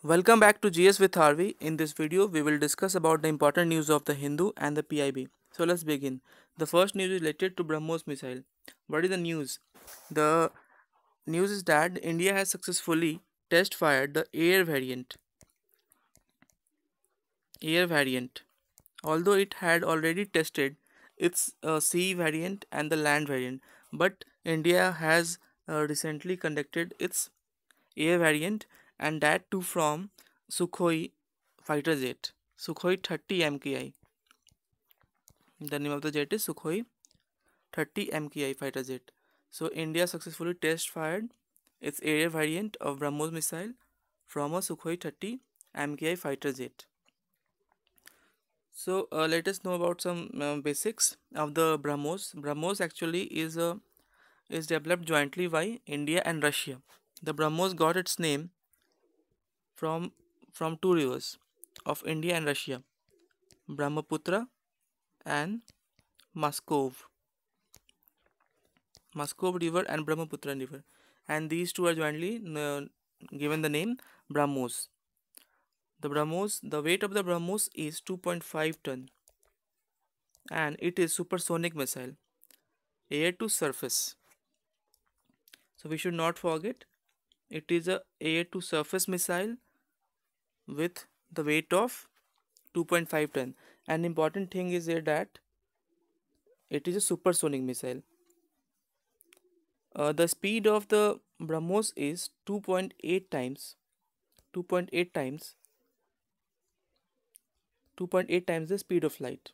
Welcome back to GS with Harvey. In this video, we will discuss about the important news of the Hindu and the PIB. So let's begin. The first news is related to BrahMos missile. What is the news? The news is that India has successfully test fired the air variant. Although it had already tested its sea variant and the land variant, but India has recently conducted its air variant, and that too from Sukhoi fighter jet, Sukhoi 30 MKI. The name of the jet is Sukhoi 30 MKI fighter jet. So India successfully test fired its air variant of BrahMos missile from a Sukhoi 30 MKI fighter jet. So let us know about some basics of the BrahMos. BrahMos actually is developed jointly by India and Russia. The BrahMos got its name from two rivers of India and Russia, Brahmaputra and Muskov. Muskov River and Brahmaputra River, and these two are jointly given the name BrahMos. The weight of the BrahMos is 2.5 ton, and it is supersonic missile, air to surface. So we should not forget, it is a air to surface missile with the weight of 2.5 ton. An important thing is here that it is a supersonic missile. The speed of the BrahMos is 2.8 times 2.8 times the speed of light.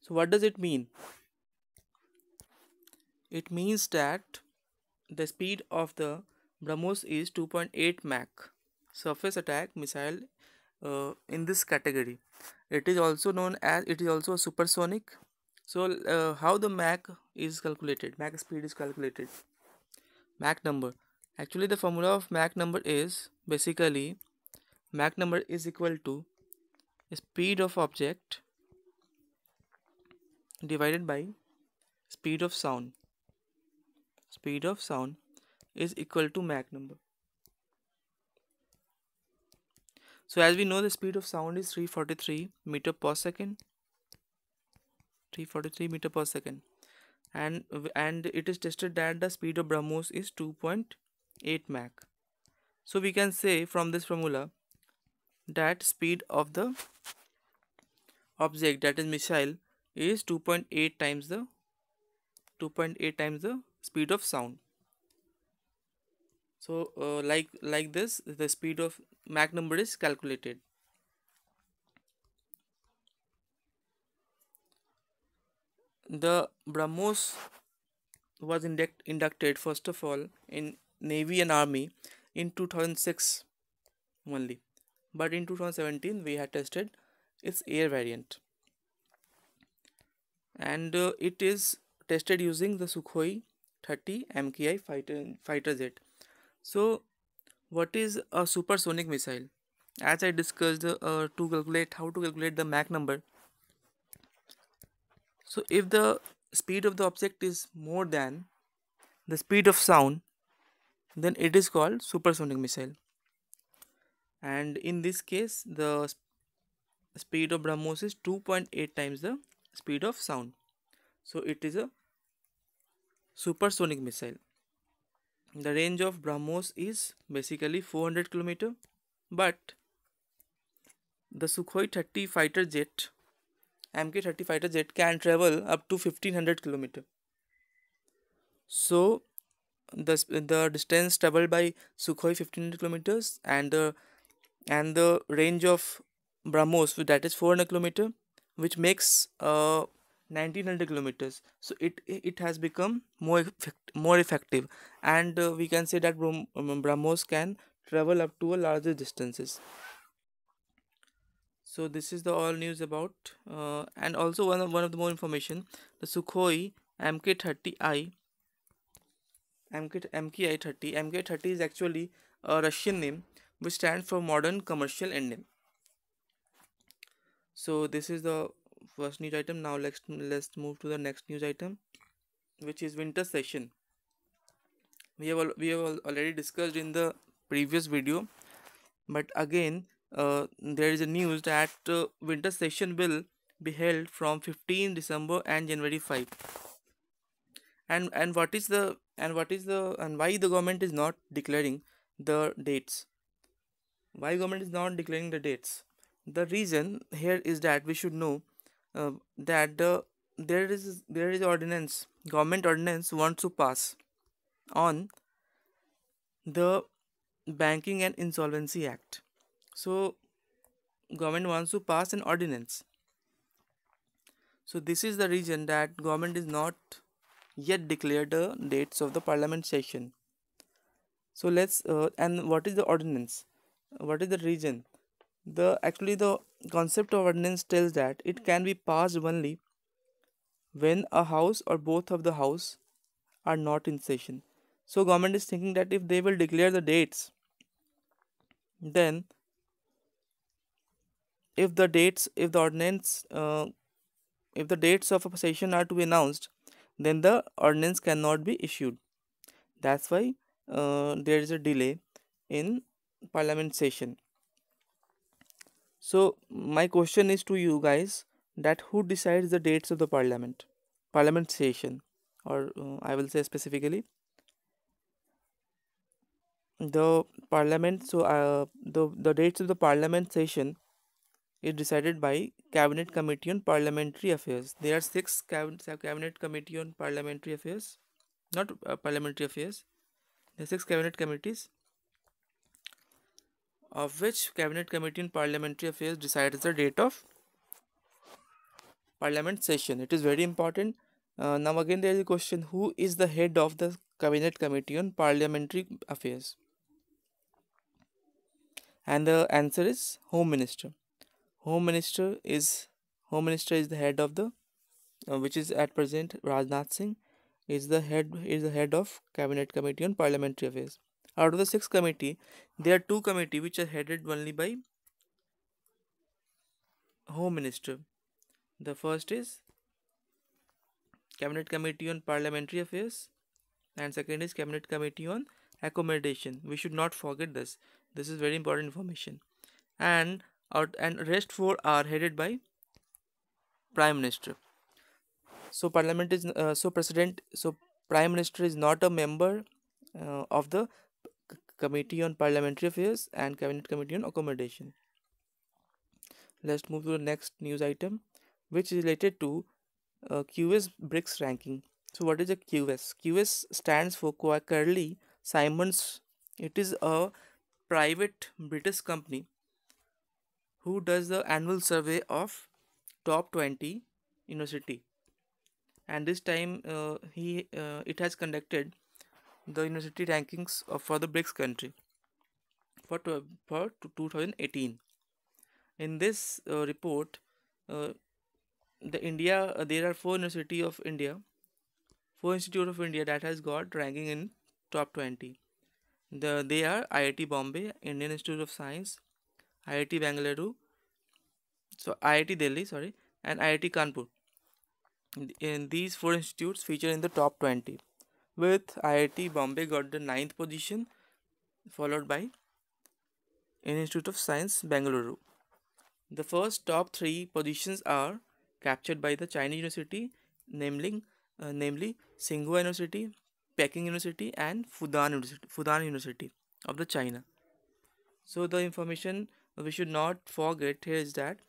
So what does it mean? It means that the speed of the BrahMos is 2.8 Mach surface attack missile in this category. It is also a supersonic. So how the Mach is calculated? Mach speed is calculated. Mach number. Actually, the formula of Mach number is basically Mach number is equal to speed of object divided by speed of sound. Speed of sound is equal to Mach number. So as we know, the speed of sound is 343 meter per second. 343 meter per second, and it is tested that the speed of BrahMos is 2.8 Mach. So we can say from this formula that speed of the object, that is missile, is 2.8 times the speed of sound. So like this, the speed of Mach number is calculated. The BrahMos was inducted first of all in Navy and Army in 2006 only, but in 2017 we had tested its air variant, and it is tested using the Sukhoi 30 MKI fighter jet. So what is a supersonic missile? As I discussed, to calculate how to calculate the Mach number. So if the speed of the object is more than the speed of sound, then it is called supersonic missile. And in this case, the speed of BrahMos is 2.8 times the speed of sound. So it is a supersonic missile. The range of BrahMos is basically 400 km, but the Sukhoi 30 fighter jet, MK30 fighter jet, can travel up to 1500 km. So the distance traveled by Sukhoi 1500 kilometers, and the range of BrahMos, that is 400 km, which makes 1900 kilometers. So it has become more effective, and we can say that BrahMos can travel up to a larger distances. So this is the all news about, and also one of the more information, the Sukhoi MK30i MK30 is actually a Russian name which stands for modern commercial engine. So this is the first news item. Now let's move to the next news item, which is winter session. We have already discussed in the previous video But again, there is a news that winter session will be held from 15 December and January 5. And and why the government is not declaring the dates? Why government is not declaring the dates? The reason here is that we should know that there is ordinance, government ordinance wants to pass on the Banking and Insolvency Act. So government wants to pass an ordinance. So this is the reason that government is not yet declared the dates of the parliament session. So let's and what is the ordinance? What is the reason? The concept of ordinance tells that it can be passed only when a house or both of the house are not in session. So government is thinking that if they will declare the dates, then if the ordinance if the dates of a session are to be announced, then the ordinance cannot be issued. That's why there is a delay in parliament session. So my question is to you guys, that who decides the dates of the parliament session, or I will say specifically the parliament. So the dates of the parliament session is decided by Cabinet Committee on Parliamentary Affairs. There are six Cabinet Committee on Parliamentary Affairs, not parliamentary affairs. There are six cabinet committees, of which Cabinet Committee on Parliamentary Affairs decides the date of parliament session. It is very important. Now again there is a question: who is the head of the Cabinet Committee on Parliamentary Affairs? And the answer is Home Minister. Home Minister is Home Minister is the head of the which is at present Rajnath Singh is the head of Cabinet Committee on Parliamentary Affairs. Out of the six committee, there are two committee which are headed only by Home Minister. The first is Cabinet Committee on Parliamentary Affairs, and second is Cabinet Committee on Accommodation. We should not forget this. This is very important information. And rest four are headed by Prime Minister. So Parliament is so Prime Minister is not a member of the Committee on Parliamentary Affairs and Cabinet Committee on Accommodation. Let's move to the next news item, which is related to QS BRICS ranking. So what is a QS? QS stands for Quakerly Simons. It is a private British company who does the annual survey of top 20 university, and this time it has conducted the university rankings for the BRICS country for 2018. In this report, uh, there are four institute of India that has got ranking in top 20. They are IIT Bombay, Indian Institute of Science, IIT Bangalore, IIT Delhi, sorry, and IIT Kanpur. In these four institutes feature in the top 20, with IIT Bombay got the ninth position, followed by Indian Institute of Science Bangalore. The first top three positions are captured by the Chinese university, namely Tsinghua University, Peking University, and Fudan University of the China. So the information we should not forget here is that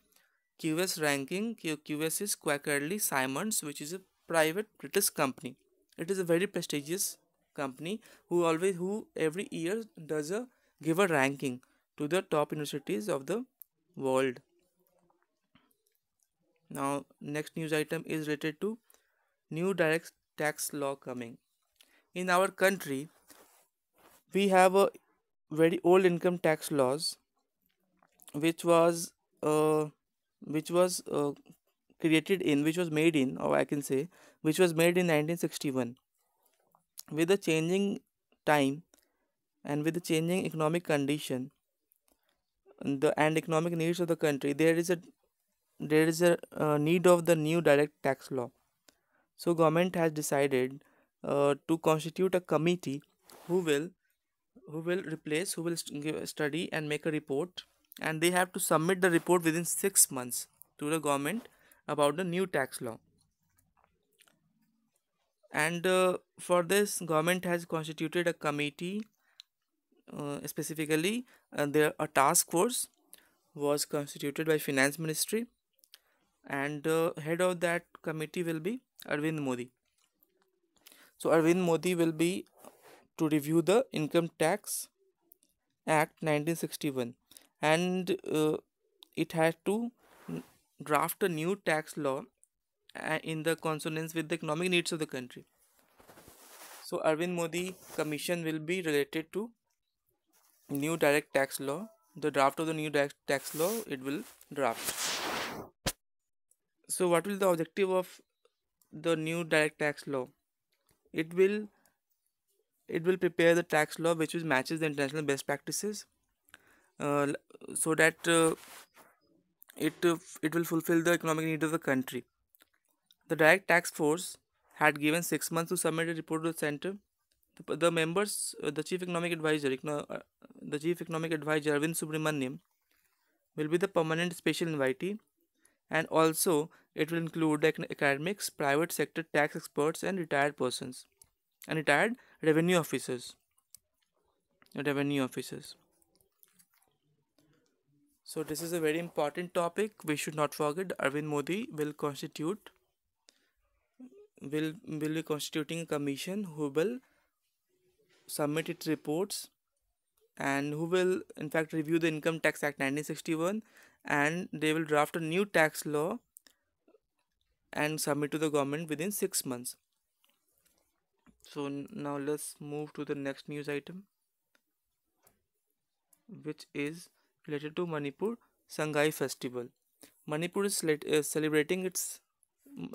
QS ranking, QS is Quakerly Simons, which is a private British company. It is a very prestigious company who every year give a ranking to the top universities of the world. Now next news item is related to new direct tax law coming. In our country, we have a very old income tax laws which was uh, which was which was made in, or I can say which was made in 1961. With the changing time and with the changing economic condition and economic needs of the country, there is a need of the new direct tax law. So government has decided to constitute a committee who will who will study and make a report, and they have to submit the report within 6 months to the government about the new tax law. And for this, government has constituted a committee, specifically there a task force was constituted by finance ministry, and the head of that committee will be Arvind Modi. So Arvind Modi will be to review the Income Tax Act 1961, and it had to draft a new tax law in the consonance with the economic needs of the country. So Arvind Modi commission will be related to new direct tax law. The draft of the new direct tax law it will draft. So what will the objective of the new direct tax law? It will prepare the tax law which is matches the international best practices, uh, so that it will fulfill the economic need of the country. The direct tax force had given 6 months to submit a report to the center. The members, the chief economic advisor, Arvind Subramaniam, will be the permanent special invitee, and also it will include the academics, private sector tax experts, and retired persons, and retired revenue officers. Revenue officers. So this is a very important topic. We should not forget. Arvind Modi will be constituting a commission who will submit its reports, and who will in fact review the Income Tax Act 1961, and they will draft a new tax law and submit to the government within 6 months. So now let's move to the next news item, which is related to Manipur Sangha Festival. Manipur is celebrating its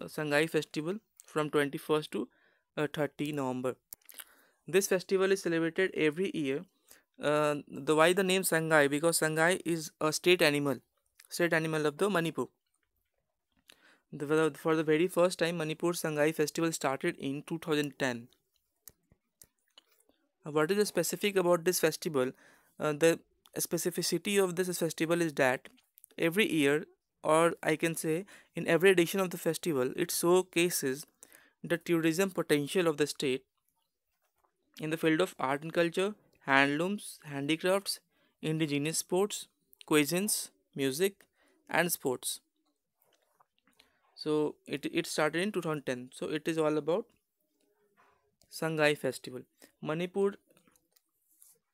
Sangha Festival from 21st to 30 November. This festival is celebrated every year. The why the name Sangha? Because Sangha is a state animal of the Manipur. For the very first time, Manipur Sangha Festival started in 2010. What is the specific about this festival? The specificity of this festival is that every year, or I can say in every edition of the festival, it showcases the tourism potential of the state in the field of art and culture, handlooms, handicrafts, indigenous sports, cuisines, music, and sports. So it started in 2010. So it is all about Sangha Festival. Manipur,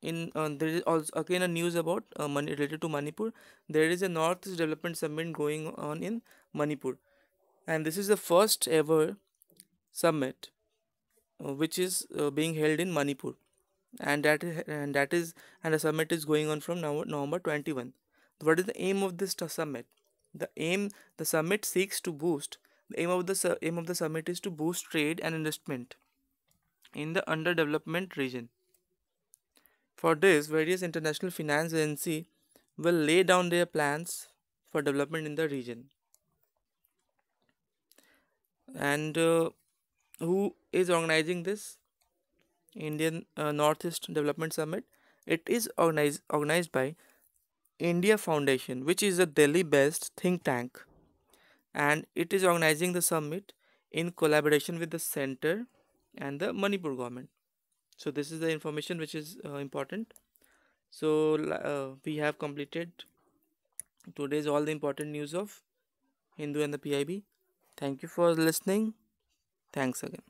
there is also again a news about related to Manipur. There is a Northeast Development Summit going on in Manipur, and this is the first ever summit which is being held in Manipur, and the summit is going on from November 21. What is the aim of this summit? The summit seeks to boost. The aim of the summit is to boost trade and investment in the underdevelopment region. For this, various international finance agencies will lay down their plans for development in the region. And who is organizing this Indian Northeast Development Summit? It is organized by India Foundation, which is a Delhi-based think tank, and it is organizing the summit in collaboration with the center and the Manipur government. So this is the information which is important. So we have completed today's all the important news of Hindu and the PIB. Thank you for listening. Thanks again.